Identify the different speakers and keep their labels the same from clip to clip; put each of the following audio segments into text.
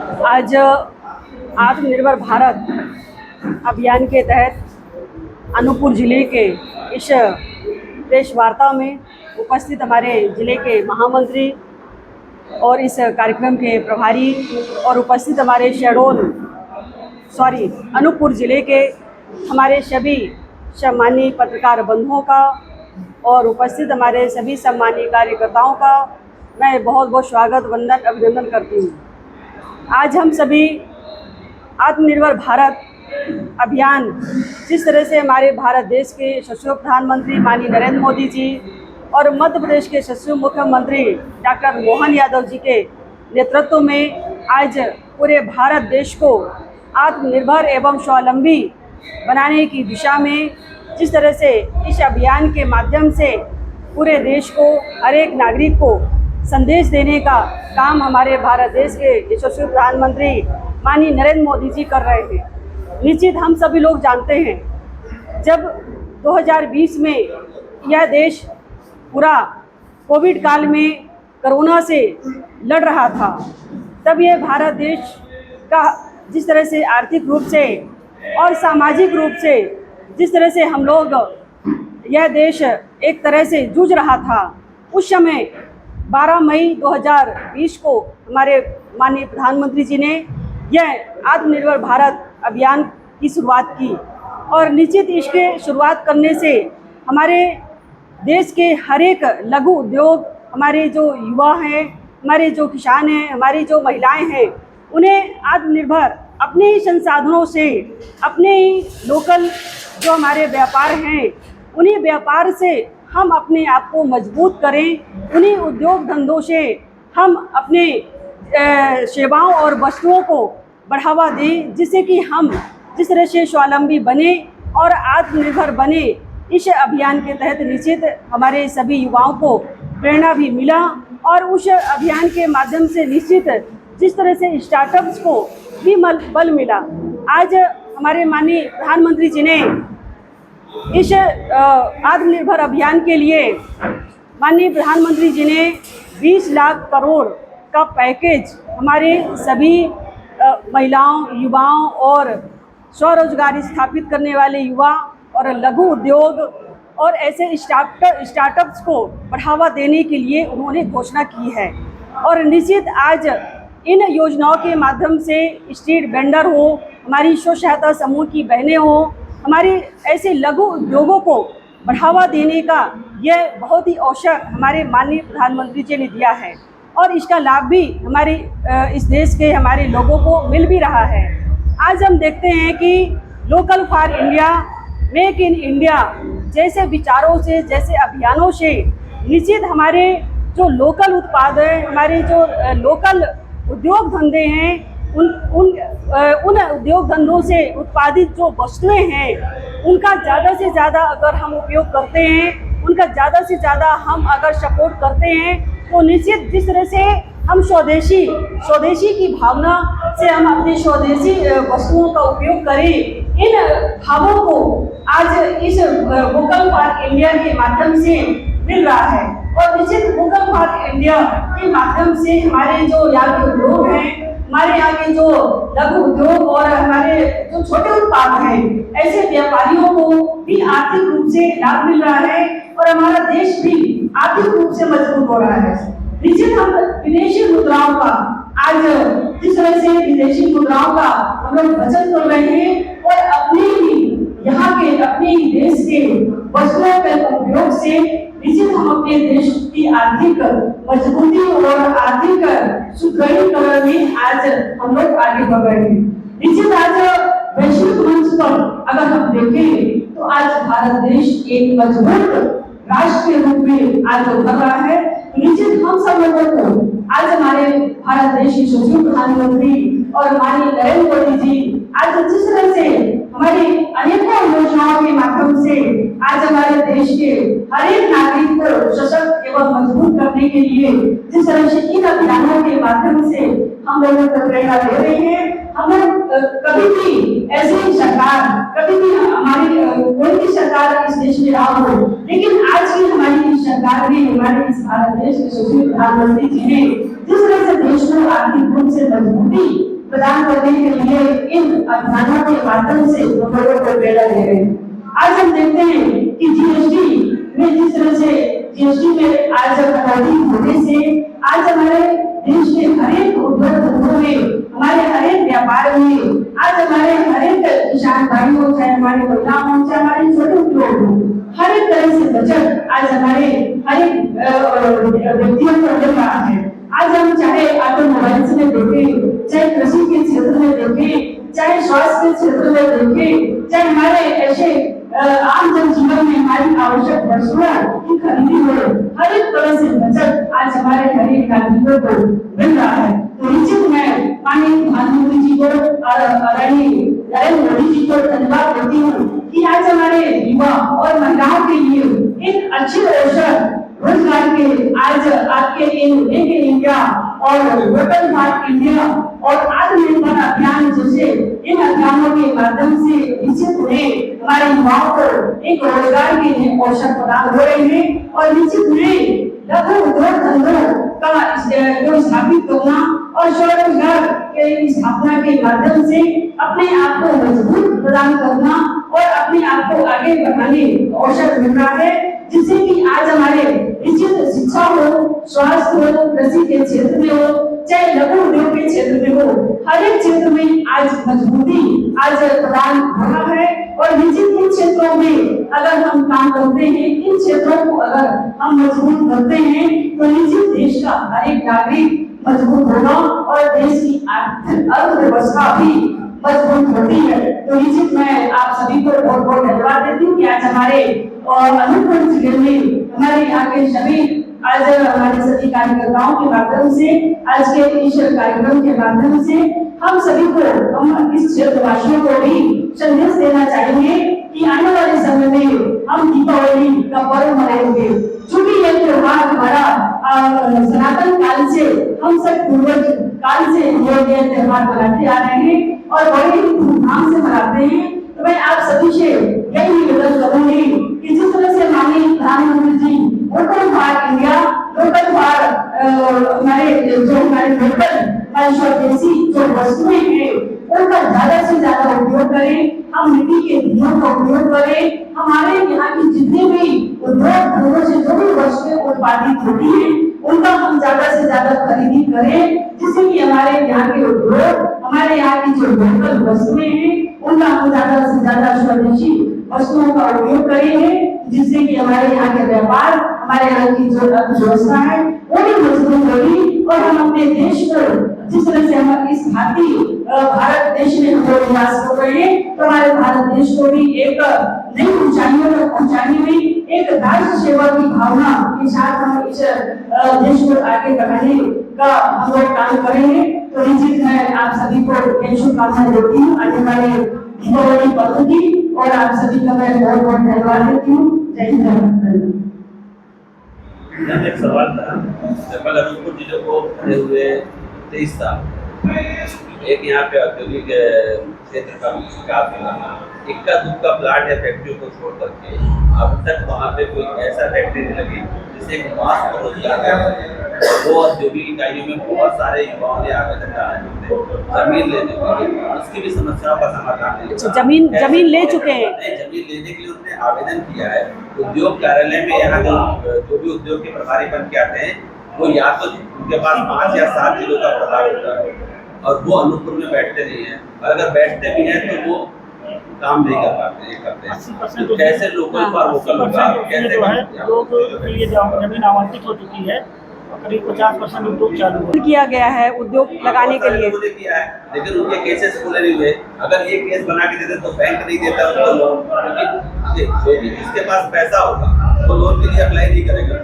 Speaker 1: आज आत्मनिर्भर भारत अभियान के तहत अनूपपुर ज़िले के इस प्रेस वार्ता में उपस्थित हमारे ज़िले के महामंत्री और इस कार्यक्रम के प्रभारी और उपस्थित हमारे अनूपपुर ज़िले के हमारे सभी सम्मानीय पत्रकार बंधुओं का और उपस्थित हमारे सभी सम्मानीय कार्यकर्ताओं का मैं बहुत बहुत स्वागत वंदन अभिनंदन करती हूँ। आज हम सभी आत्मनिर्भर भारत अभियान जिस तरह से हमारे भारत देश के यशस्वी प्रधानमंत्री माननीय नरेंद्र मोदी जी और मध्य प्रदेश के यशस्वी मुख्यमंत्री डॉक्टर मोहन यादव जी के नेतृत्व में आज पूरे भारत देश को आत्मनिर्भर एवं स्वावलंबी बनाने की दिशा में जिस तरह से इस अभियान के माध्यम से पूरे देश को, हर एक नागरिक को संदेश देने का काम हमारे भारत देश के यशस्वी प्रधानमंत्री माननीय नरेंद्र मोदी जी कर रहे हैं। निश्चित हम सभी लोग जानते हैं, जब 2020 में यह देश पूरा कोविड काल में कोरोना से लड़ रहा था, तब यह भारत देश का जिस तरह से आर्थिक रूप से और सामाजिक रूप से जिस तरह से हम लोग यह देश एक तरह से जूझ रहा था, उस समय 12 मई 2020 को हमारे माननीय प्रधानमंत्री जी ने यह आत्मनिर्भर भारत अभियान की शुरुआत की और निश्चित इसके शुरुआत करने से हमारे देश के हर एक लघु उद्योग, हमारे जो युवा हैं, हमारे जो किसान हैं, हमारी जो महिलाएं हैं, उन्हें आत्मनिर्भर अपने ही संसाधनों से, अपने ही लोकल जो हमारे व्यापार हैं, उन्हीं व्यापार से हम अपने आप को मजबूत करें, उन्हीं उद्योग धंधों से हम अपने सेवाओं और वस्तुओं को बढ़ावा दें, जिससे कि हम जिस तरह से स्वावलंबी बने और आत्मनिर्भर बने। इस अभियान के तहत निश्चित हमारे सभी युवाओं को प्रेरणा भी मिला और उस अभियान के माध्यम से निश्चित जिस तरह से स्टार्टअप्स को भी बल मिला। आज हमारे माननीय प्रधानमंत्री जी ने इस आत्मनिर्भर अभियान के लिए माननीय प्रधानमंत्री जी ने 20 लाख करोड़ का पैकेज हमारे सभी महिलाओं, युवाओं और स्वरोजगार स्थापित करने वाले युवा और लघु उद्योग और ऐसे स्टार्टअप्स को बढ़ावा देने के लिए उन्होंने घोषणा की है। और निश्चित आज इन योजनाओं के माध्यम से स्ट्रीट वेंडर हो, हमारी स्व सहायता समूह की बहनें हो, हमारे ऐसे लघु उद्योगों को बढ़ावा देने का यह बहुत ही अवसर हमारे माननीय प्रधानमंत्री जी ने दिया है और इसका लाभ भी हमारे इस देश के हमारे लोगों को मिल भी रहा है। आज हम देखते हैं कि local for India, make in India जैसे विचारों से, जैसे अभियानों से निश्चित हमारे जो लोकल उत्पाद हैं, हमारे जो लोकल उद्योग धंधे हैं, उन उद्योग धंधों से उत्पादित जो वस्तुएं हैं, उनका ज़्यादा से ज़्यादा अगर हम उपयोग करते हैं, उनका ज़्यादा से ज़्यादा हम अगर सपोर्ट करते हैं, तो निश्चित जिस तरह से हम स्वदेशी की भावना से हम अपनी स्वदेशी वस्तुओं का उपयोग करें, इन भावों को आज इस वोकल फॉर इंडिया के माध्यम से मिल रहा है। और निश्चित वोकल फॉर इंडिया के माध्यम से हमारे जो यहाँ के उद्योग हैं, हमारे यहाँ के जो लघु उद्योग और हमारे जो छोटे उत्पाद हैं, ऐसे व्यापारियों को भी आर्थिक रूप से लाभ मिल रहा है और हमारा देश भी आर्थिक रूप से मजबूत हो रहा है। निश्चित हम विदेशी मुद्राओं का आज जिस तरह से विदेशी मुद्राओं का हम लोग बचत कर रहे हैं और अपने ही देश के वस्तुओं के उपयोग से निश्चित हम अपने देश की आर्थिक मजबूती और आर्थिक सुदृढ़ीकरण में आज हम लोग आगे बढ़ रहे हैं। निश्चित आज वैश्विक मंच पर अगर हम देखें तो आज भारत देश एक मजबूत राष्ट्र के रूप में आज उभर रहा है। निश्चित हम सब लोगों को आज हमारे भारत देश के यशस्वी प्रधानमंत्री और माननीय नरेंद्र मोदी जी आज जिस तरह से हमारी अनेकों योजनाओं के माध्यम से आज हमारे देश के हर एक नागरिक को सशक्त एवं मजबूत करने के लिए जिस तरह से इन अभियानों के माध्यम से हम लोगों को प्रेरणा दे रहे हैं। हम लोग कभी भी ऐसी सरकार, कभी भी हमारी कोई भी सरकार इस देश में रहा हो, लेकिन आज की हमारी सरकार ने, हमारे इस भारत देश के यशस्वी प्रधानमंत्री जी ने
Speaker 2: जिस तरह से देश को आर्थिक रूप से मजबूती प्रदान करने के लिए इन अभियानों के माध्यम से लोगों को प्रेरणा दे रहे हैं। आज हम देखते हैं कि जीएसटी में जिस तरह से जीएसटी में आज कटौती होने से आज हमारे देश के हर एक उद्योग धंधों में, हमारे हर एक व्यापार में, आज हमारे हर एक किसान भाई हो, चाहे हमारे महिला हो, चाहे हमारे छोटे उद्योग हो, हर एक तरह से बचत आज हमारे हर एक व्यक्तियों को मिल रहा है। आज हम चाहे ऑटोमोबाइल्स में देखें, चाहे कृषि के क्षेत्र में देखें, चाहे स्वास्थ्य के क्षेत्र में देखें, चाहे हमारे ऐसे आम जनजीवन में हमारी आवश्यक वस्तुओं की खरीदी हो, हर एक तरह से बचत आज हमारे हर एक नागरिकों को मिल रहा है। तो निश्चित मैं माननीय प्रधानमंत्री जी को आदरणीय नरेंद्र मोदी जी को धन्यवाद देती हूँ कि आज हमारे युवा और महिलाओं के लिए एक अच्छे अवसर रोजगार के आज आपके इन मेक इन इंडिया और वोकल फॉर इंडिया और आत्मनिर्भर अभियान जैसे इन अभियानों के माध्यम से निश्चित में हमारे युवाओं को एक रोजगार के अवसर प्रदान हो रहे हैं और निश्चित में लघु उद्योग धंधों का स्थापित करना और स्वरोजगार के स्थापना के माध्यम से अपने आप को मजबूत प्रदान करना और अपने आप को आगे बढ़ाने का अवसर मिल रहा है, जिससे कि आज हमारे निश्चित शिक्षा हो, स्वास्थ्य हो, कृषि के क्षेत्र में हो, चाहे लघु उद्योग के क्षेत्र में हो, हर एक क्षेत्र में आज मजबूती आज प्रदान हो रहा है। और निश्चित इन क्षेत्रों में अगर हम काम करते हैं, इन क्षेत्रों को अगर हम मजबूत करते हैं तो निश्चित देश का हर एक नागरिक मजबूत होगा और देश की आर्थिक अर्थव्यवस्था भी मजबूत होती है। तो निश्चित मैं आप सभी को बहुत बहुत धन्यवाद देती हूँ कि आज हमारे अनूपपुर जिले में हमारे यहाँ के सभी आज हमारे सभी कार्यकर्ताओं के माध्यम से आज के इस कार्यक्रम के माध्यम से हम सभी को, हम इस क्षेत्रवासियों को भी संदेश देना चाहेंगे कि आने वाले समय में हम दीपावली का पर्व मनाएंगे। चूंकि यह त्योहार हमारा सनातन काल से, हम सब पूर्वज काल से ये त्योहार मनाते आ रहे हैं और बड़े ही धूमधाम से मनाते हैं। तो मैं आप सभी से यही निवेदन करूंगी कि जिस तरह से माननीय प्रधानमंत्री जी vocal for India, vocal for हमारे लोकल स्वदेशी जो वस्तुएं हैं उनका ज्यादा से ज्यादा उपयोग करें, हम मिट्टी के दियों का उपयोग करें, हमारे यहाँ की जितने भी उद्योग धंधों से जो भी वस्तुएं उत्पादित होती हैं उनका हम ज्यादा से ज्यादा खरीदी करें, जिससे कि हमारे यहाँ के उद्योग, हमारे यहाँ की जो लोकल वस्तुएं हैं उनका हम ज्यादा से ज्यादा स्वदेशी वस्तुओं का उपयोग करेंगे, जिससे कि हमारे यहाँ के व्यापार, हमारे यहाँ की जो अर्थव्यवस्था है वो भी मजबूत होगी और हम अपने देश को जिस तरह से हम इस भारत देश में हम लोग निवास कर रहे हैं तो हमारे भारत देश को भी एक नई ऊंचाइयों तक पहुंचाने में एक राष्ट्र सेवा की भावना के साथ हम इस देश को आगे बढ़ाने का हम लोग काम करेंगे। तो निश्चित मैं आप सभी को यही शुभकामनाएं देती हूँ आने वाले दीपावली पर्व की और आप सभी का मैं बहुत बहुत धन्यवाद देती हूँ। जय हिंद।
Speaker 3: एक सवाल था, जब अनूपपुर जिले को बने हुए 23 साल, एक यहाँ पे औद्योगिक क्षेत्र का विकास हुआ, इक्का दुक्का प्लांट या फैक्ट्रियों को छोड़ करके अब तक वहाँ पे कोई ऐसा फैक्ट्री नहीं लगी जिससे एक मास को रोजगार है। वो औद्योगिक इकाइयों में बहुत सारे युवाओं ने आवेदन डाले थे जमीन लेने के लिए, उसकी भी समस्याओं का समाधान नहीं।
Speaker 1: जमीन ले चुके हैं,
Speaker 3: जमीन लेने के लिए उसने आवेदन किया है। उद्योग कार्यालय में यहाँ जो भी उद्योग के प्रभारी बन के आते हैं वो या तो उनके पास 5 या 7 जिलों का प्रभार होता है और वो अनूपपुर में बैठते नहीं है, और अगर बैठते भी हैं तो वो काम नहीं कर पाते, ये करते हैं। तो कैसे लोकल फॉर वोकल होगा, कैसे
Speaker 4: जमीन आवंटित हो चुकी है, करीब 50% उद्योग चालू हो
Speaker 1: किया गया है उद्योग लगाने के लिए
Speaker 3: किया है, लेकिन उनके केसेस पूरे नहीं हुए। अगर ये केस बना के देते तो बैंक नहीं देता उनको लोन, क्योंकि जिसके पास पैसा होगा वो लोन के लिए अप्लाई नहीं करेगा।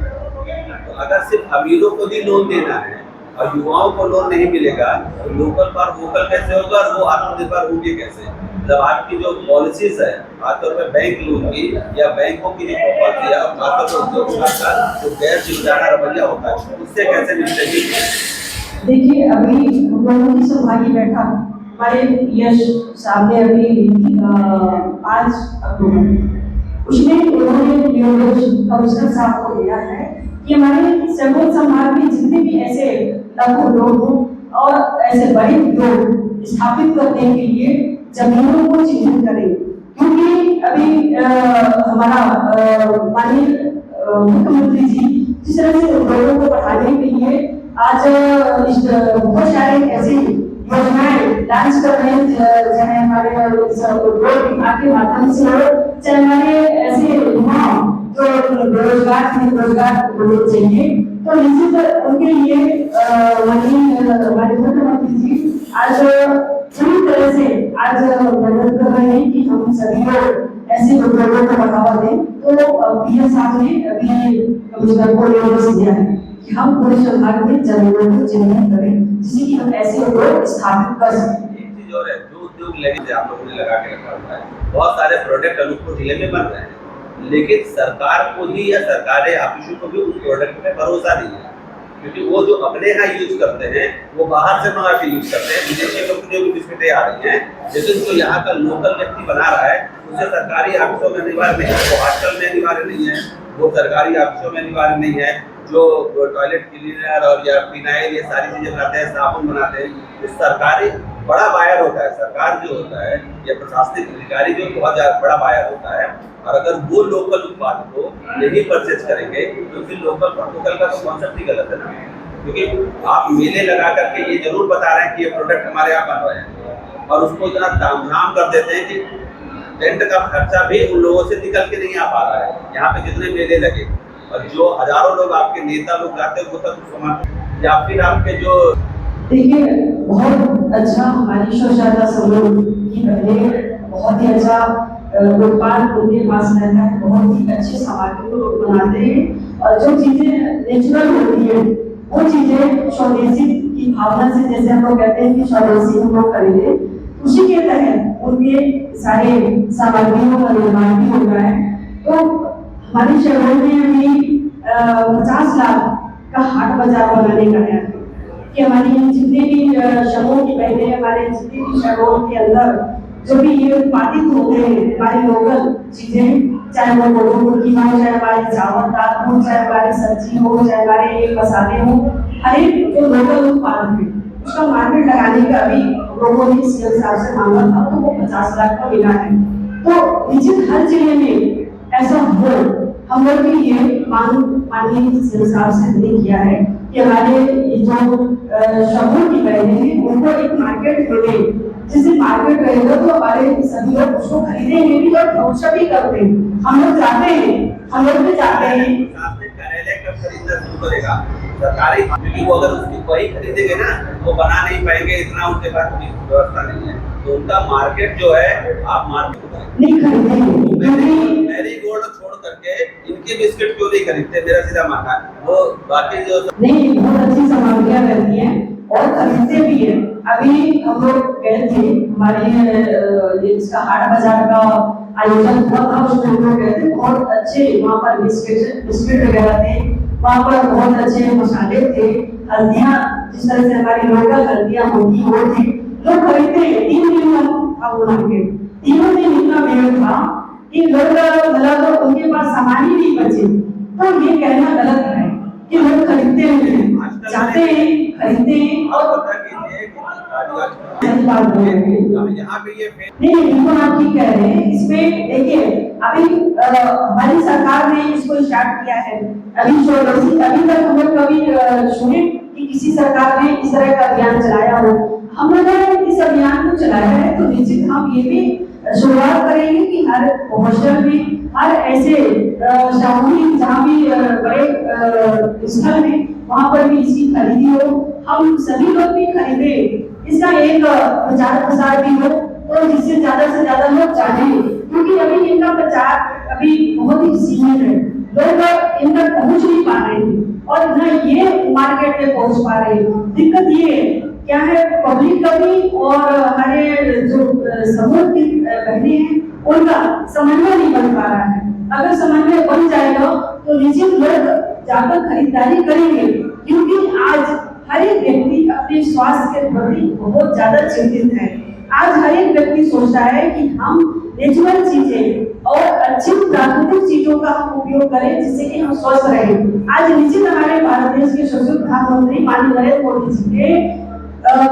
Speaker 3: तो अगर सिर्फ अमीरों को भी लोन देना है और युवाओं को लोन नहीं मिलेगा तो लोकल फॉर वोकल कैसे होगा और वो आत्मनिर्भर होंगे कैसे? जब आपकी जो पॉलिसीज है खासतौर पर बैंक लोन की या बैंकों की जो पॉलिसी है और खासतौर पर उद्योग का जो गैर जिम्मेदार रवैया होता है उससे कैसे निपटेगी?
Speaker 2: देखिए अभी मुख्यमंत्री से भाई बैठा हमारे यश साहब ने अभी 5 अक्टूबर उसमें उन्होंने कमिश्नर साहब को दिया है कि हमारे सर्वोच्च संभाग में जितने भी ऐसे लाखों लोग हों और ऐसे बड़े उद्योग स्थापित करने के लिए जमीनों को चिन्हित करें, क्योंकि अभी हमारा माननीय मुख्यमंत्री जी जिस तरह से उद्योगों को बढ़ाने के लिए आज बहुत सारे ऐसी योजनाएं लॉन्च कर रहे हैं, चाहे हमारे उद्योग विभाग के माध्यम से हो, चाहे हमारे ऐसे युवाओं जो बेरोजगार होने चाहिए, तो निश्चित उनके लिए हमारे मुख्यमंत्री जी आज पूरी तरह से आज मदद कर रहे हैं कि हम सभी लोग ऐसे उद्योगों को बढ़ावा दें। तो पीएम साहब ने अभी कमिश्नर को निर्देश दिया है कि हम पूरे संभाग में जमीनों को चिन्हित करें जिससे कि हम ऐसे उद्योग स्थापित कर सकें।
Speaker 3: एक चीज और है, जो उद्योग लगे आप लोगों ने लगा के रखा हुआ है, बहुत सारे प्रोडक्ट अनूपपुर जिले में बन रहे हैं, लेकिन सरकार को भी या सरकारी ऑफिसों को भी उस प्रोडक्ट पे भरोसा नहीं है, क्योंकि वो जो अपने यहाँ यूज करते हैं वो बाहर से मंगा के यूज करते हैं। विदेशी कंपनियों की बिस्किटें आ रही हैं, लेकिन जो यहाँ का लोकल व्यक्ति बना रहा है उसे सरकारी ऑफिसों में अनिवार्य नहीं है, वो हॉस्टल में अनिवार्य नहीं है, वो सरकारी ऑफिसों में अनिवार्य नहीं है। जो टॉयलेट क्लीनर और या फिनाइल ये सारी चीजें बनाते हैं, साबुन बनाते हैं, तो सरकारी बड़ा बायर होता है। सरकार जो होता है या प्रशासनिक अधिकारी जो बहुत बड़ा बायर होता है, और अगर वो लोकल उत्पाद को नहीं परचेज करेंगे तो फिर लोकल प्रोटोकॉल का तो कॉन्सेप्ट ही गलत है ना। क्योंकि आप मेले लगा करके ये जरूर बता रहे हैं कि ये प्रोडक्ट हमारे यहाँ बन रहे हैं, और उसको इतना तामझाम कर देते हैं कि टेंट का खर्चा भी उन लोगों से निकल के नहीं आ पा रहा है। यहाँ पे जितने मेले लगे और जो हजारों लोग आपके नेता लोग जाते हैं वो तक समझ, या फिर आपके जो
Speaker 2: देखिए बहुत अच्छा हमारी शौचालय समूह की पहले बहुत ही अच्छा उत्पाद उनके पास रहता है, बहुत ही अच्छे सामग्री लोग बनाते हैं, और जो चीजें नेचुरल होती है वो चीजें स्वदेशी की भावना से, जैसे हम लोग कहते हैं कि स्वदेशी हम लोग खरीदे, उसी के तहत उनके सारे सामग्रियों का निर्माण भी हो रहा है। तो हमारे शहरों में अभी 50 लाख का हाट बाजार बनाने का है कि हमारी जितने भी शहरों की बहनें, हमारे जितने भी शहरों के अंदर जो भी ये उत्पादित होते हैं हमारी लोकल चीजें, चाहे वो गोलगप्पे की हो, चाहे हमारी चावल दाल हो, चाहे हमारी सब्जी हो, चाहे हमारे मसाले हो, हर एक जो लोकल उत्पाद है उसका मार्केट लगाने का अभी लोगों ने सीएम साहब से मांगा था, तो वो 50 लाख का मिला है। तो निश्चित हर जिले में ऐसा हो, हम लोग भी ये मांग माननीय सीएम साहब से हमने किया है कि हमारे जो शहरों की बहनें हैं उनको एक मार्केट मिले, जिससे मार्केट रहेगा तो हमारे सभी लोग उसको खरीदेंगे भी और भरोसा भी करते हैं। हम लोग जाते हैं, हम लोग भी जाते हैं।
Speaker 3: कार्यालय कब खरीदना शुरू करेगा सरकारी, क्योंकि वो अगर उसकी वही खरीदेंगे ना वो बना नहीं पाएंगे, इतना उनके पास कोई व्यवस्था नहीं है। तो उनका मार्केट जो है आप मार्केट
Speaker 2: नहीं खरीदेंगे,
Speaker 3: मैरी गोल्ड छोड़ करके इनके बिस्किट क्यों नहीं खरीदते, मेरा सीधा मानना है। वो बाकी जो
Speaker 2: नहीं बहुत अच्छी सामग्रियां रहती हैं और खरीदते भी है। अभी हम लोग गए थे, हमारे इसका हाट बाजार का आयोजन हुआ था, उसमें हम लोग गए थे, बहुत अच्छे वहाँ पर बिस्किट वगैरह थे, वहाँ पर बहुत अच्छे मसाले थे, हल्दियाँ जिस तरह से हमारी लोकल हल्दियाँ होती वो थी, लोग खरीदते। 3 दिन था वो मार्केट, 3 दिन इतना भीड़ था कि लोग मतलब उनके पास सामान ही नहीं बचे। तो ये कहना गलत है कि लोग खरीदते हैं, जाते हैं, खरीदते हैं और
Speaker 3: यहाँ पे ये
Speaker 2: नहीं बिल्कुल आप ठीक कह रहे हैं। इसमें देखिए अभी हमारी सरकार ने इसको स्टार्ट किया है, अभी तक हम लोग कभी सुने कि किसी सरकार ने इस तरह का अभियान चलाया हो। हम लोगों ने इस अभियान को चलाया है, तो निश्चित हम ये भी शुरुआत करेंगे कि हर हॉस्टल में, हर ऐसे सामूहिक जहाँ भी बड़े स्थल है वहाँ पर भी इसकी खरीदी हो, हम सभी लोग भी खरीदे, इसका एक प्रचार प्रसार भी हो, तो जिससे ज्यादा से ज्यादा लोग जाने, क्योंकि अभी इनका प्रचार अभी बहुत ही सीमित है, लोग इन तक पहुँच नहीं पा रहे हैं और न ये मार्केट में पहुँच पा रहे हैं। दिक्कत ये क्या है, पब्लिक का भी और हमारे जो समूह की बहनें हैं उनका समन्वय नहीं बन पा रहा है। अगर समन्वय बन जाएगा तो निश्चित लोग जाकर खरीदारी करेंगे, क्योंकि आज हर एक व्यक्ति अपने स्वास्थ्य के प्रति बहुत ज्यादा चिंतित है। आज हर एक व्यक्ति सोचता है कि हम नेचुरल चीजें और अच्छी प्राकृतिक चीजों का हम उपयोग करें जिससे कि हम स्वस्थ रहें। आज निश्चित हमारे भारत देश के यशस्वी प्रधानमंत्री माननीय नरेंद्र मोदी जी के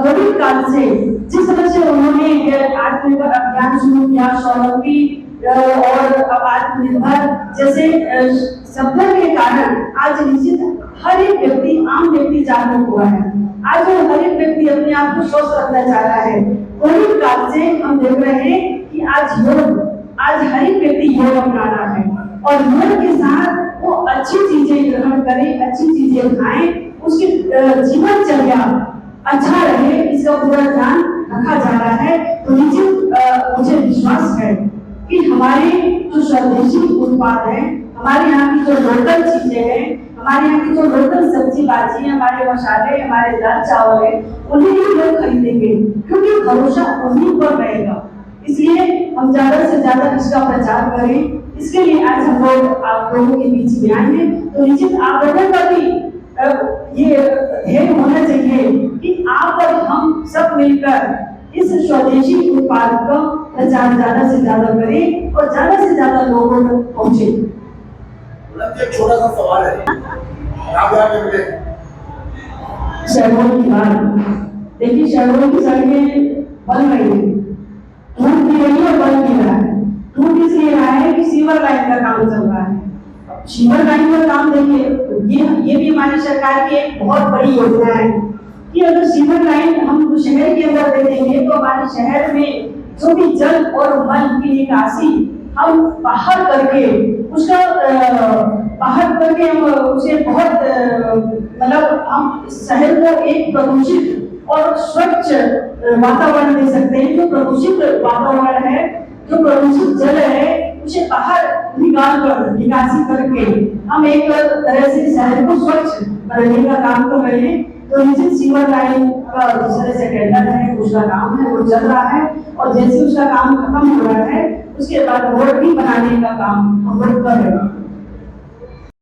Speaker 2: कोविड काल से जिस तरह से उन्होंने आत्मनिर्भर अभियान शुरू किया, स्वावलंबी और अब आत्मनिर्भर जैसे शब्दों के कारण आज निश्चित हर एक व्यक्ति, आम व्यक्ति जागरूक हुआ है। आज हर एक व्यक्ति अपने आप को स्वस्थ रखना चाह रहा है। कोविड काल से हम देख रहे हैं कि आज हर एक व्यक्ति योग अपना रहा है और योग के साथ वो अच्छी चीजें ग्रहण करें, अच्छी चीजें खाएं, उसकी जीवनचर्या अच्छा रहे, इसका पूरा ध्यान रखा जा रहा है। तो निश्चित मुझे विश्वास है कि हमारे जो स्वदेशी उत्पाद है, हमारे यहाँ की जो लोकल चीजें हैं, हमारे यहाँ की जो लोकल सब्जी भाजी, हमारे मसाले, हमारे दाल चावल है, उन्हें ही लोग खरीदेंगे क्योंकि भरोसा उन्हीं पर रहेगा। इसलिए हम ज्यादा से ज्यादा इसका प्रचार करें। इसके लिए आज हम लोग आप लोगों के बीच में आए हैं। तो निश्चित आप लोगों का भी ये ध्येय होना चाहिए कि आप और हम सब मिलकर इस स्वदेशी उत्पाद का प्रचार ज्यादा से ज्यादा करें और ज्यादा से ज्यादा लोगों तक पहुंचे।
Speaker 5: एक छोटा सा सवाल है,
Speaker 2: शहरों की बात देखिए, शहरों की सड़कें बन रही है, टूट भी रही है, बन भी रहा है। टूट इसलिए रहा है कि सीवर लाइन का काम चल रहा है। सीवर लाइन का काम देखिए, ये भी हमारी सरकार की एक बहुत बड़ी योजना है कि अगर सीवर लाइन हम शहर के अंदर दे देंगे तो हमारे शहर में जो भी जल और मल की निकासी हम बाहर करके हम उसे बहुत मतलब हम शहर को एक प्रदूषित और स्वच्छ वातावरण दे सकते हैं। जो प्रदूषित वातावरण है, जो प्रदूषित जल है, उसे बाहर निकासी करके हम एक तरह से शहर को स्वच्छ बनाने का काम कर रहे हैं। तो निश्चित सीवर लाइन का जिस तरह से टेंडर है, उसका काम है, वो चल रहा है और जैसे उसका काम खत्म हो रहा है उसके बाद रोड भी बनाने का काम हम लोग कर रहे हैं।